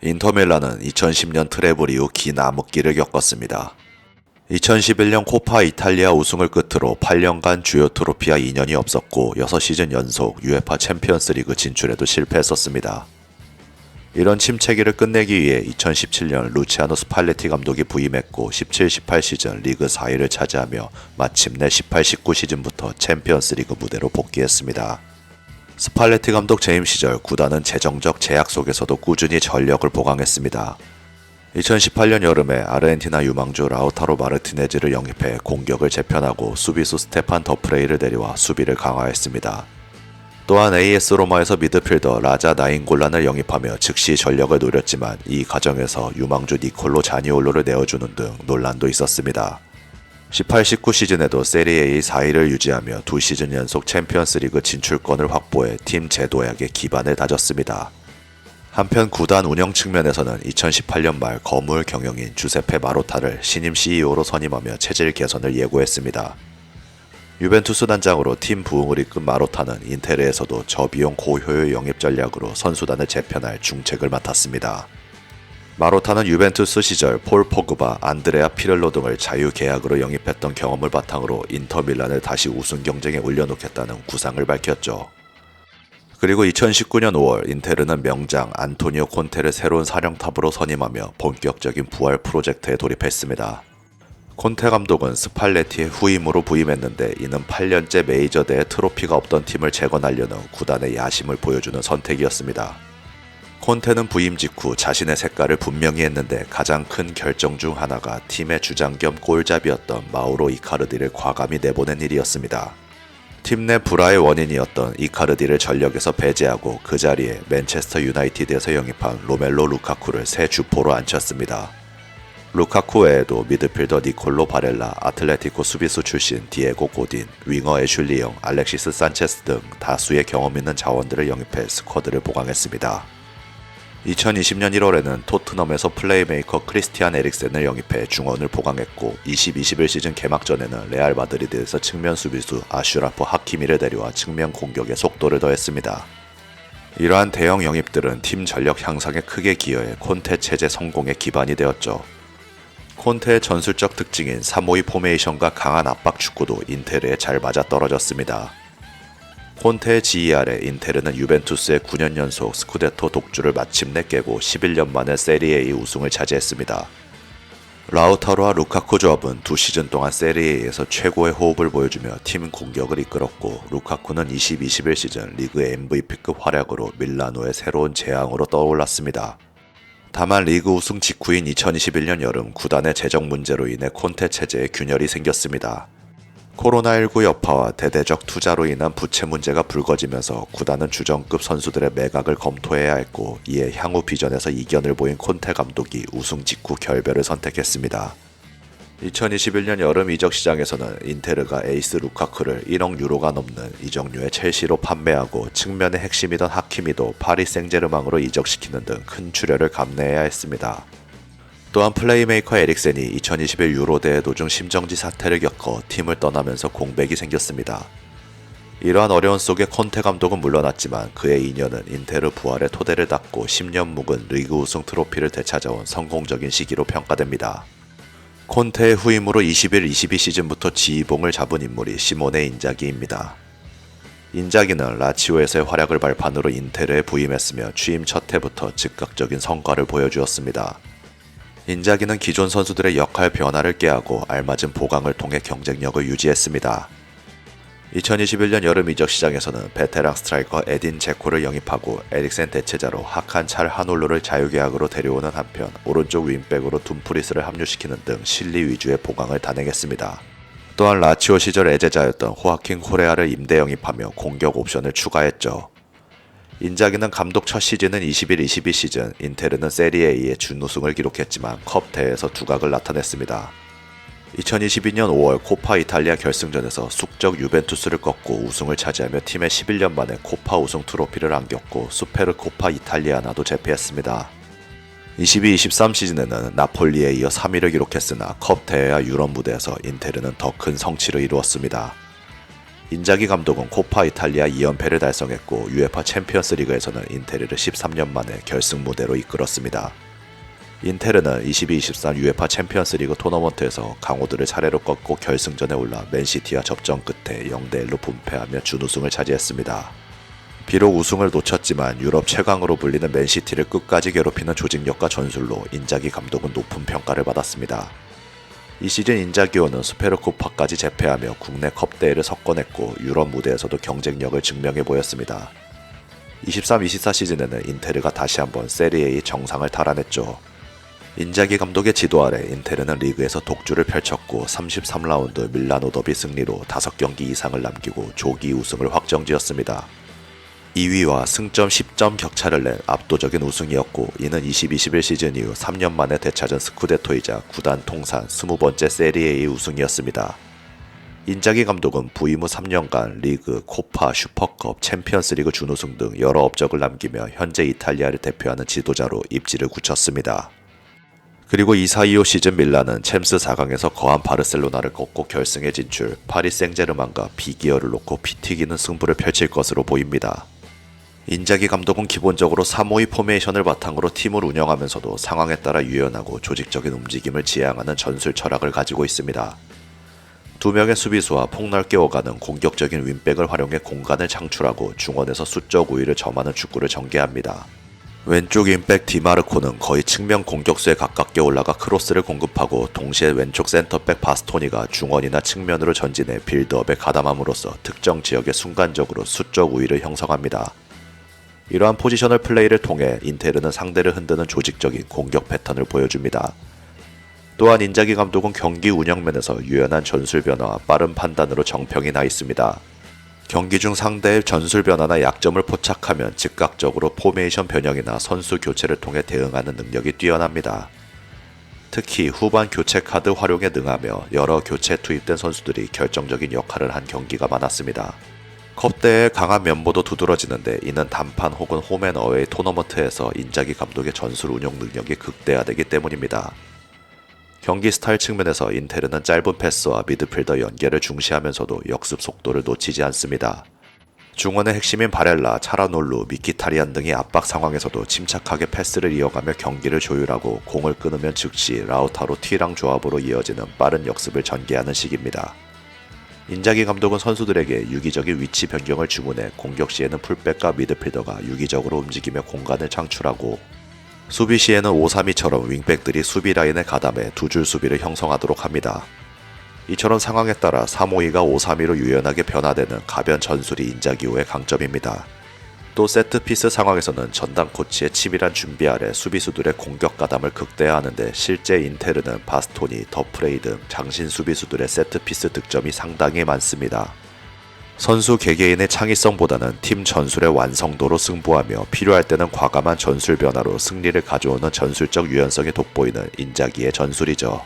인터밀란은 2010년 트래블 이후 긴 암흑기를 겪었습니다. 2011년 코파 이탈리아 우승을 끝으로 8년간 주요 트로피와 인연이 없었고 6시즌 연속 UEFA 챔피언스 리그 진출에도 실패했었습니다. 이런 침체기를 끝내기 위해 2017년 루치아노 스팔레티 감독이 부임했고 17-18 시즌 리그 4위를 차지하며 마침내 18-19 시즌부터 챔피언스 리그 무대로 복귀했습니다. 스팔레티 감독 재임 시절 구단은 재정적 제약 속에서도 꾸준히 전력을 보강했습니다. 2018년 여름에 아르헨티나 유망주 라우타로 마르티네즈를 영입해 공격을 재편하고 수비수 스테판 더프레이를 데려와 수비를 강화했습니다. 또한 AS 로마에서 미드필더 라자 나인골란을 영입하며 즉시 전력을 노렸지만 이 과정에서 유망주 니콜로 자니올로를 내어주는 등 논란도 있었습니다. 18-19 시즌에도 세리에 A 4위를 유지하며 2시즌 연속 챔피언스 리그 진출권을 확보해 팀 제도약의 기반을 다졌습니다. 한편 구단 운영 측면에서는 2018년 말 거물 경영인 주세페 마로타를 신임 CEO로 선임하며 체질 개선을 예고했습니다. 유벤투스 단장으로 팀 부흥을 이끈 마로타는 인테르에서도 저비용 고효율 영입 전략으로 선수단을 재편할 중책을 맡았습니다. 마로타는 유벤투스 시절 폴 포그바, 안드레아 피를로 등을 자유 계약으로 영입했던 경험을 바탕으로 인터밀란을 다시 우승 경쟁에 올려놓겠다는 구상을 밝혔죠. 그리고 2019년 5월 인테르는 명장 안토니오 콘테를 새로운 사령탑으로 선임하며 본격적인 부활 프로젝트에 돌입했습니다. 콘테 감독은 스팔레티의 후임으로 부임했는데 이는 8년째 메이저대회 트로피가 없던 팀을 재건하려는 구단의 야심을 보여주는 선택이었습니다. 콘테는 부임 직후 자신의 색깔을 분명히 했는데 가장 큰 결정 중 하나가 팀의 주장 겸 골잡이였던 마우로 이카르디를 과감히 내보낸 일이었습니다. 팀 내 불화의 원인이었던 이카르디를 전력에서 배제하고 그 자리에 맨체스터 유나이티드에서 영입한 로멜로 루카쿠를 새 주포로 앉혔습니다. 루카쿠 외에도 미드필더 니콜로 바렐라, 아틀레티코 수비수 출신 디에고 고딘, 윙어 애슐리 영, 알렉시스 산체스 등 다수의 경험 있는 자원들을 영입해 스쿼드를 보강했습니다. 2020년 1월에는 토트넘에서 플레이메이커 크리스티안 에릭센을 영입해 중원을 보강했고 20-21 시즌 개막전에는 레알 마드리드에서 측면 수비수 아슈라프 하키미를 데려와 측면 공격의 속도를 더했습니다. 이러한 대형 영입들은 팀 전력 향상에 크게 기여해 콘테 체제 성공의 기반이 되었죠. 콘테의 전술적 특징인 3-5-2 포메이션과 강한 압박 축구도 인테르에 잘 맞아떨어졌습니다. 콘테의 지휘 아래 인테르는 유벤투스의 9년 연속 스쿠데토 독주를 마침내 깨고 11년 만에 세리에 A 우승을 차지했습니다. 라우타로와 루카쿠 조합은 2시즌 동안 세리에에서 최고의 호흡을 보여주며 팀 공격을 이끌었고 루카쿠는 20-21 시즌 리그 MVP급 활약으로 밀라노의 새로운 재앙으로 떠올랐습니다. 다만 리그 우승 직후인 2021년 여름 구단의 재정 문제로 인해 콘테 체제에 균열이 생겼습니다. 코로나19 여파와 대대적 투자로 인한 부채 문제가 불거지면서 구단은 주전급 선수들의 매각을 검토해야 했고 이에 향후 비전에서 이견을 보인 콘테 감독이 우승 직후 결별을 선택했습니다. 2021년 여름 이적 시장에서는 인테르가 에이스 루카쿠를 1억 유로가 넘는 이적료에 첼시로 판매하고 측면의 핵심이던 하키미도 파리 생제르맹으로 이적시키는 등 큰 출혈을 감내해야 했습니다. 또한 플레이메이커 에릭센이 2021 유로 대회 도중 심정지 사태를 겪어 팀을 떠나면서 공백이 생겼습니다. 이러한 어려운 속에 콘테 감독은 물러났지만 그의 인연은 인테르 부활의 토대를 닦고 10년 묵은 리그 우승 트로피를 되찾아온 성공적인 시기로 평가됩니다. 콘테의 후임으로 21-22 시즌부터 지휘봉을 잡은 인물이 시모네 인자기입니다. 인자기는 라치오에서의 활약을 발판으로 인테르에 부임했으며 취임 첫 해부터 즉각적인 성과를 보여주었습니다. 인자기는 기존 선수들의 역할 변화를 깨하고 알맞은 보강을 통해 경쟁력을 유지했습니다. 2021년 여름 이적 시장에서는 베테랑 스트라이커 에딘 제코를 영입하고 에릭센 대체자로 하칸 찰 하놀루를 자유계약으로 데려오는 한편 오른쪽 윙백으로 둠프리스를 합류시키는 등 실리 위주의 보강을 단행했습니다. 또한 라치오 시절 애제자였던 호아킨 코레아를 임대 영입하며 공격 옵션을 추가했죠. 인자기는 감독 첫 시즌은 21-22 시즌, 인테르는 세리에 A의 준우승을 기록했지만 컵 대회에서 두각을 나타냈습니다. 2022년 5월 코파 이탈리아 결승전에서 숙적 유벤투스를 꺾고 우승을 차지하며 팀의 11년 만에 코파 우승 트로피를 안겼고 수페르 코파 이탈리아나도 제패했습니다. 22-23 시즌에는 나폴리에 이어 3위를 기록했으나 컵 대회와 유럽 무대에서 인테르는 더 큰 성취를 이루었습니다. 인자기 감독은 코파 이탈리아 2연패를 달성했고 UEFA 챔피언스 리그에서는 인테르를 13년 만에 결승 무대로 이끌었습니다. 인테르는 22-23 UEFA 챔피언스 리그 토너먼트에서 강호들을 차례로 꺾고 결승전에 올라 맨시티와 접전 끝에 0대1로 분패하며 준우승을 차지했습니다. 비록 우승을 놓쳤지만 유럽 최강으로 불리는 맨시티를 끝까지 괴롭히는 조직력과 전술로 인자기 감독은 높은 평가를 받았습니다. 이 시즌 인자기오는 스페르코파까지 제패하며 국내 컵대회를 석권했고 유럽 무대에서도 경쟁력을 증명해 보였습니다. 23-24 시즌에는 인테르가 다시 한번 세리에의 정상을 달아냈죠. 인자기 감독의 지도 아래 인테르는 리그에서 독주를 펼쳤고 33라운드 밀라노 더비 승리로 5경기 이상을 남기고 조기 우승을 확정지었습니다. 2위와 승점 10점 격차를 낸 압도적인 우승이었고 이는 20-21 시즌 이후 3년 만에 되찾은 스쿠데토이자 구단 통산 20번째 세리에의 우승이었습니다. 인자기 감독은 부임 후 3년간 리그, 코파, 슈퍼컵, 챔피언스리그 준우승 등 여러 업적을 남기며 현재 이탈리아를 대표하는 지도자로 입지를 굳혔습니다. 그리고 24-25 시즌 밀란은 챔스 4강에서 거한 바르셀로나를 꺾고 결승에 진출, 파리 생제르맹과 비기어를 놓고 피 튀기는 승부를 펼칠 것으로 보입니다. 인자기 감독은 기본적으로 3-5-2 포메이션을 바탕으로 팀을 운영하면서도 상황에 따라 유연하고 조직적인 움직임을 지향하는 전술 철학을 가지고 있습니다. 2명의 수비수와 폭넓게 오가는 공격적인 윙백을 활용해 공간을 창출하고 중원에서 수적 우위를 점하는 축구를 전개합니다. 왼쪽 윙백 디마르코는 거의 측면 공격수에 가깝게 올라가 크로스를 공급하고 동시에 왼쪽 센터백 바스토니가 중원이나 측면으로 전진해 빌드업에 가담함으로써 특정 지역에 순간적으로 수적 우위를 형성합니다. 이러한 포지셔널 플레이를 통해 인테르는 상대를 흔드는 조직적인 공격 패턴을 보여줍니다. 또한 인자기 감독은 경기 운영면에서 유연한 전술 변화와 빠른 판단으로 정평이 나 있습니다. 경기 중 상대의 전술 변화나 약점을 포착하면 즉각적으로 포메이션 변형이나 선수 교체를 통해 대응하는 능력이 뛰어납니다. 특히 후반 교체 카드 활용에 능하며 여러 교체 투입된 선수들이 결정적인 역할을 한 경기가 많았습니다. 컵대회의 강한 면모도 두드러지는데 이는 단판 혹은 홈앤어웨이 토너먼트에서 인자기 감독의 전술 운용 능력이 극대화되기 때문입니다. 경기 스타일 측면에서 인테르는 짧은 패스와 미드필더 연계를 중시하면서도 역습 속도를 놓치지 않습니다. 중원의 핵심인 바렐라, 차라놀루, 미키타리안 등의 압박 상황에서도 침착하게 패스를 이어가며 경기를 조율하고 공을 끊으면 즉시 라우타로 티랑 조합으로 이어지는 빠른 역습을 전개하는 식입니다. 인자기 감독은 선수들에게 유기적인 위치 변경을 주문해 공격 시에는 풀백과 미드필더가 유기적으로 움직이며 공간을 창출하고 수비 시에는 5-3-2처럼 윙백들이 수비 라인에 가담해 두 줄 수비를 형성하도록 합니다. 이처럼 상황에 따라 3-5-2가 5-3-2로 유연하게 변화되는 가변 전술이 인자기호의 강점입니다. 또 세트피스 상황에서는 전담 코치의 치밀한 준비 아래 수비수들의 공격 가담을 극대화하는데 실제 인테르는 바스토니, 더프레이 등 장신 수비수들의 세트피스 득점이 상당히 많습니다. 선수 개개인의 창의성보다는 팀 전술의 완성도로 승부하며 필요할 때는 과감한 전술 변화로 승리를 가져오는 전술적 유연성이 돋보이는 인자기의 전술이죠.